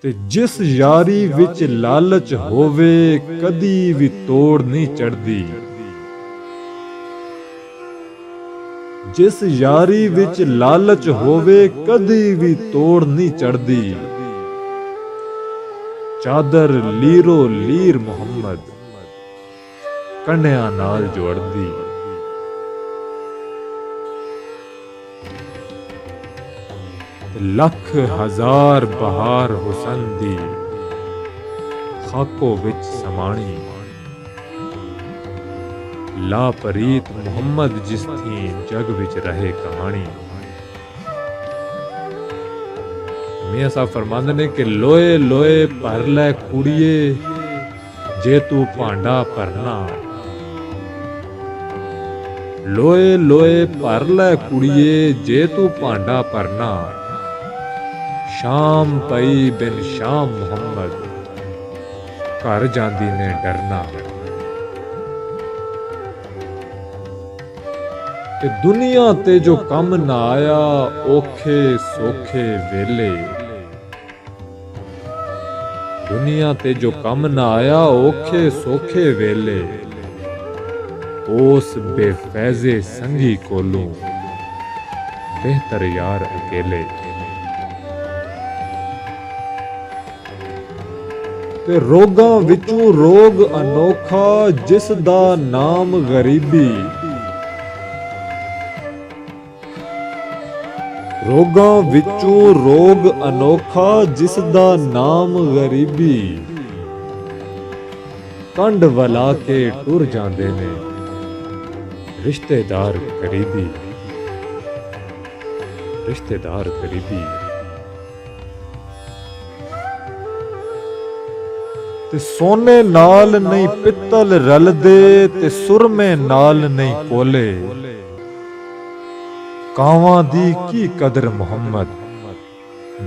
ਤੇ ਜਿਸ ਯਾਰੀ ਵਿੱਚ ਲਾਲਚ ਹੋਵੇ ਕਦੀ ਵੀ ਤੋੜ ਨਹੀਂ ਚੜਦੀ। ਜਿਸ ਯਾਰੀ ਵਿੱਚ ਲਾਲਚ ਹੋਵੇ ਕਦੀ ਵੀ ਤੋੜ ਨਹੀਂ ਚੜਦੀ। ਚਾਦਰ ਲੀਰੋ ਲੀਰ ਮੁਹੰਮਦ ਕੰਨਿਆਂ ਨਾਲ ਜੋੜਦੀ। ਲੱਖ ਹਜ਼ਾਰ ਬਹਾਰ ਹੁਸਨ ਦੀ ਖਾਕੋ ਵਿੱਚ ਸਮਾਣੀ। ਲਾ ਪਰੀਤ ਮੁਹੰਮਦ ਜਿਸ ਥੀ ਜਗ ਵਿੱਚ ਰਹੇ ਕਹਾਣੀ। मियां साहब फरमांदे ने कि लोए लोए भर लै कुड़िए जे तू भांडा भरना। लोए लोए भर लै कुड़िए जे तू भांडा भरना। शाम पई बिन शाम मुहम्मद घर जांदी ने डरना। ते दुनिया ते जो कम ना आया औखे सौखे वेले। दुनिया ते जो कम ना आया औखे सौखे वेले। उस बेफैजे संगी कोलों बेहतर यार अकेले। ते रोगां विचों रोग अनोखा जिस दा नाम गरीबी। रोगां विचों रोग अनोखा जिस दा नाम गरीबी। कंड वला के टुर जांदे ने रिश्तेदार करीबी। रिश्तेदार करीबी। ते सोने नाल नहीं पित्तल रलदे ते सुरमे नाल नहीं कोले। कावां दी की कदर मुहम्मद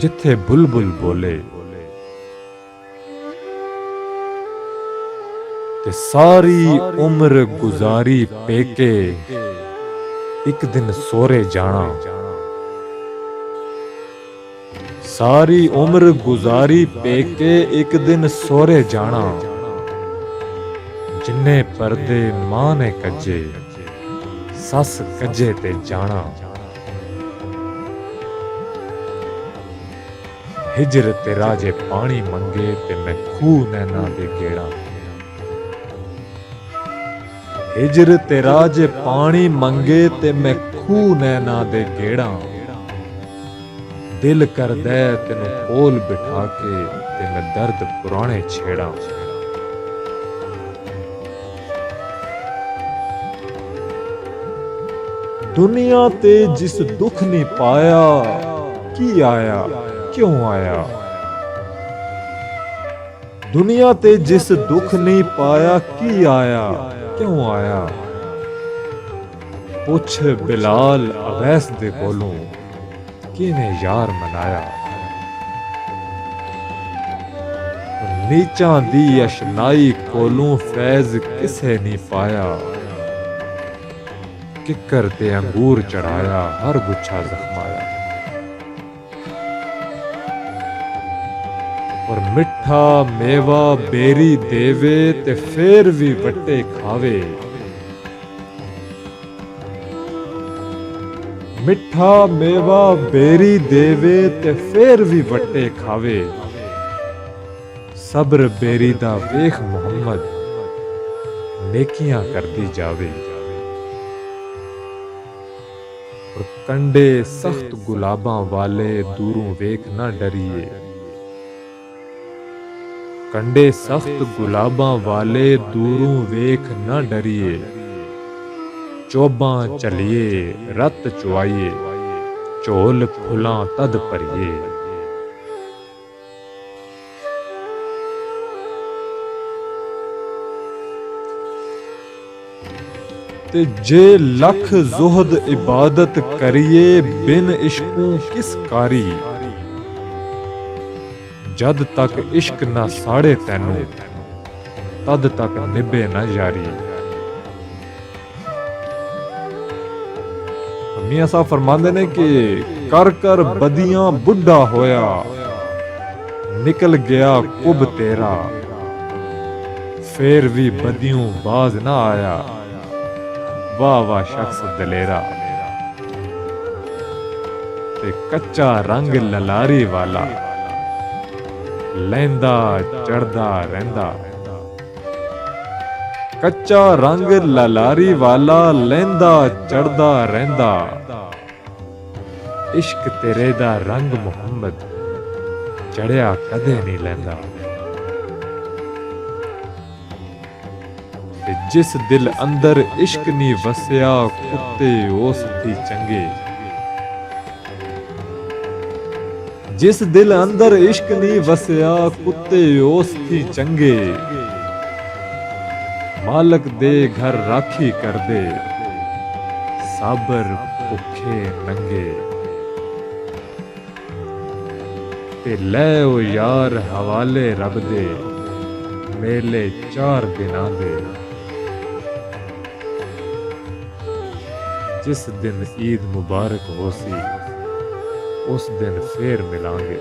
जिथे बुलबुल बोले। ते सारी उम्र गुजारी पेके एक दिन सोरे जाना। सारी उम्र गुजारी पेके एक दिन सोरे जाना। जिन्ने पर्दे मां ने कज्जे सस कज्जे ते जाना। हिजर तेरा जे पानी मंगे ते मैं खूह नैना दे गेड़ा। हिजर तेरा जे पानी मंगे ते मैं खूह नैना दे गेड़ा। दिल कर दे तेनू कोल बिठा के ते मैं दर्द पुराने छेड़ा। दुनिया ते जिस दुख नहीं पाया की आया क्यों आया। दुनिया ते जिस दुख नहीं पाया की आया क्यों आया। पुछ बिलाल अवैस दे कोलों किने यार मनाया। नीचां दी अशनाई कोलों फैज किसे नहीं पाया। किकर ते अंगूर चढ़ाया हर गुच्छा जख्माया। और मिठा मेवा बेरी देवे ते फेर भी वट्टे खावे। मिठा मेवा बेरी देवे ते फेर भी वट्टे खावे। सब्र बेरी दा वेख मुहम्मद नेकियां करदी जावे। और कंडे सख्त गुलाबां वाले दूरों वेख ना डरिए। कंडे सख्त गुलाबां वाले दूरों वेख न डरिए। चोबां चलिए रत चुआइए झोल फुलां तद भरिए। ते जे लख जुहद इबादत करिए बिन इश्कों किस कारी। जद तक इश्क ना साड़े तैनू तद तक निभे न यारी। मियां साहब फरमांदे ने कि कर कर बदियां बुढ़ा होया निकल गया कुब तेरा, फिर भी बदियों बाज ना आया, वाह वाह शख्स दलेरा। ते कच्चा रंग ललारी वाला, लैंदा चढ़दा रहिंदा। कच्चा रंग ललारी वाला, लैंदा चढ़दा रहिंदा। इश्क तेरे दा रंग मुहम्मद, चढ़िया कदे नहीं लैंदा। ते जिस दिल अंदर इश्क नहीं वसिया, कुत्ते उस थी चंगे। जिस दिल अंदर इश्क नहीं वसिया, कुत्ते उस थी चंगे। मालक दे घर राखी कर दे, साबर भुखे नंगे। ते लै ओ यार हवाले रब दे, मेले 4 दिनां दे। जिस दिन ईद मुबारक होसी, उस दिन फिर मिलांगे।